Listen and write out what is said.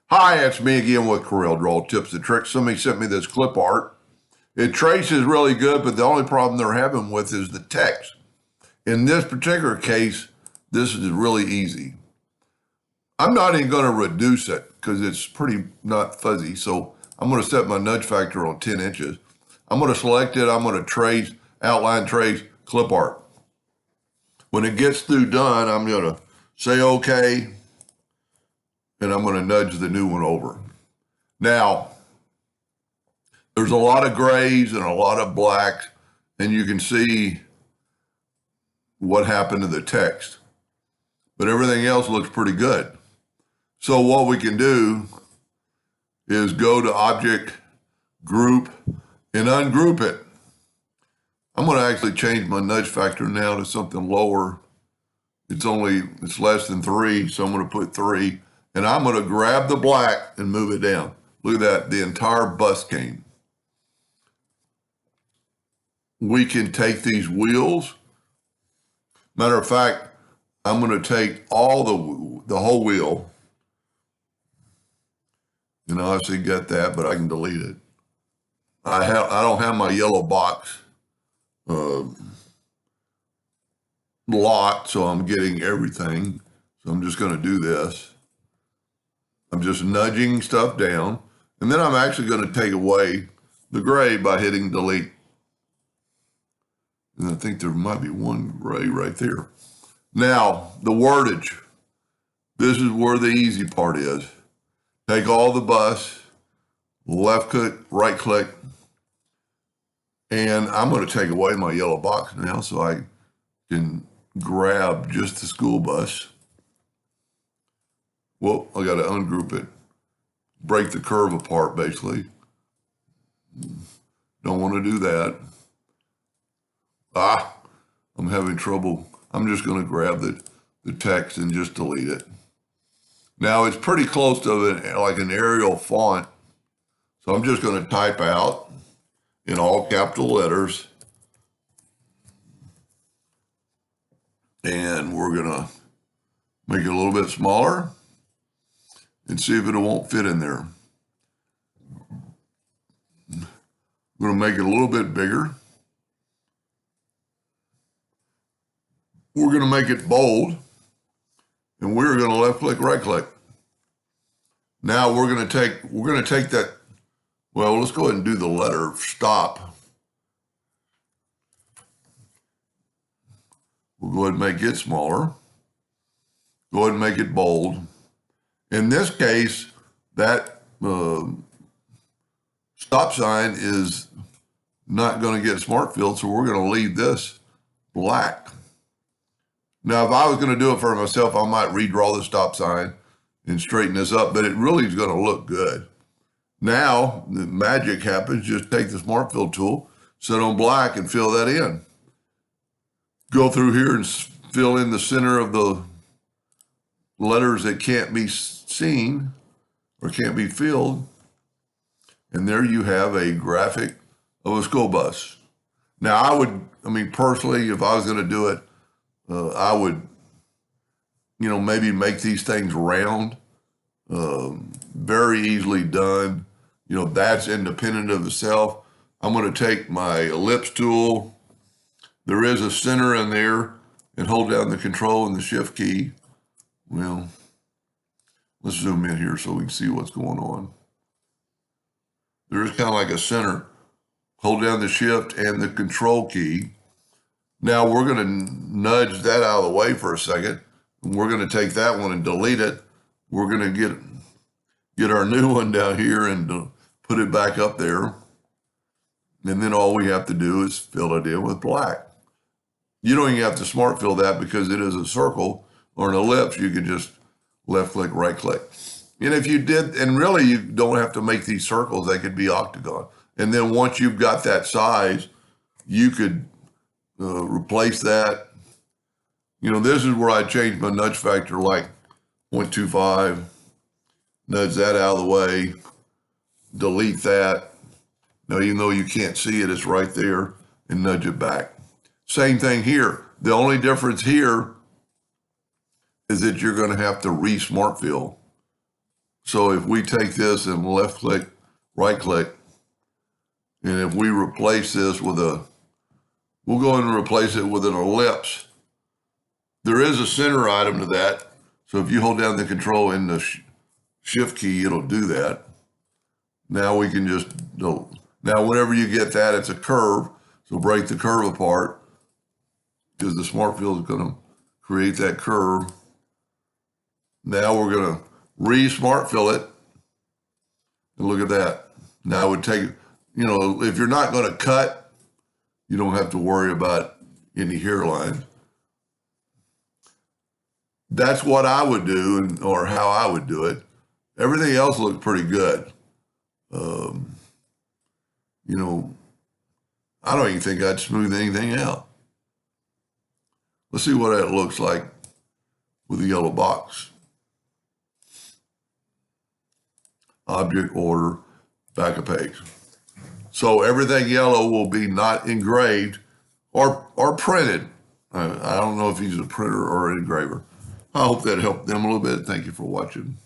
Hi, it's me again with CorelDraw Tips and Tricks. Somebody sent me this clip art. It traces really good, but the only problem they're having with is the text. In this particular case, this is really easy. I'm not even going to reduce it because it's pretty not fuzzy. So I'm going to set my nudge factor on 10 inches. I'm going to select it. I'm going to trace, outline trace, clip art. When it gets through done, I'm going to say okay, and I'm going to nudge the new one over. Now, there's a lot of grays and a lot of blacks, and you can see what happened to the text. But everything else looks pretty good. So what we can do is go to Object, Group, and ungroup it. I'm going to actually change my nudge factor now to something lower. It's less than 3, so I'm going to put 3. And I'm going to grab the black and move it down. Look at that, the entire bust came. We can take these wheels. Matter of fact, I'm going to take all the whole wheel. You know, I see got that, but I can delete it. I don't have my yellow box locked, so I'm getting everything. So I'm just going to do this. I'm just nudging stuff down, and then I'm actually going to take away the gray by hitting delete. And I think there might be one gray right there. Now, the wordage. This is where the easy part is. Take all the bus, left click, right click, and I'm going to take away my yellow box now so I can grab just the school bus. Well, I got to ungroup it, break the curve apart basically. Don't want to do that. I'm having trouble. I'm just going to grab the text and just delete it. Now it's pretty close to like an Arial font. So I'm just going to type out in all capital letters. And we're going to make it a little bit smaller and see if it won't fit in there. I'm going to make it a little bit bigger. We're going to make it bold, and we're going to left click, right click. Now we're going to take that. Well, let's go ahead and do the letter stop. We'll go ahead and make it smaller. Go ahead and make it bold. In this case, that stop sign is not going to get smart filled, so we're going to leave this black. Now, if I was going to do it for myself, I might redraw the stop sign and straighten this up, but it really is going to look good. Now, the magic happens. Just take the Smart Fill tool, set on black, and fill that in. Go through here and fill in the center of the letters that can't be seen or can't be filled. And there you have a graphic of a school bus. Now, personally, if I was going to do it, I would, maybe make these things round, very easily done. That's independent of itself. I'm going to take my ellipse tool. There is a center in there, and hold down the control and the shift key. Well, let's zoom in here so we can see what's going on. There is kind of like a center. Hold down the shift and the control key. Now we're going to nudge that out of the way for a second. We're going to take that one and delete it. We're going to get our new one down here and put it back up there. And then all we have to do is fill it in with black. You don't even have to smart fill that because it is a circle or an ellipse. You can just left click, right click. And if you did, and really you don't have to make these circles, they could be octagon. And then once you've got that size, you could replace that. This is where I changed my nudge factor like 0.25, nudge that out of the way, delete that. Now, even though you can't see it, it's right there, and nudge it back. Same thing here. The only difference here is that you're going to have to re-smart fill. So if we take this and left click, right click, and if we replace this with we'll go and replace it with an ellipse. There is a center item to that. So if you hold down the control and the shift key, it'll do that. Now we can just, now whenever you get that, it's a curve. So break the curve apart because the smart fill is going to create that curve. Now we're going to re-smart fill it. And look at that. Now it would take, if you're not going to cut, you don't have to worry about any hairline. That's what I would do, or how I would do it. Everything else looked pretty good. I don't even think I'd smooth anything out. Let's see what it looks like with the yellow box. Object, order, back of page. So everything yellow will be not engraved or printed. I don't know if he's a printer or an engraver. I hope that helped them a little bit. Thank you for watching.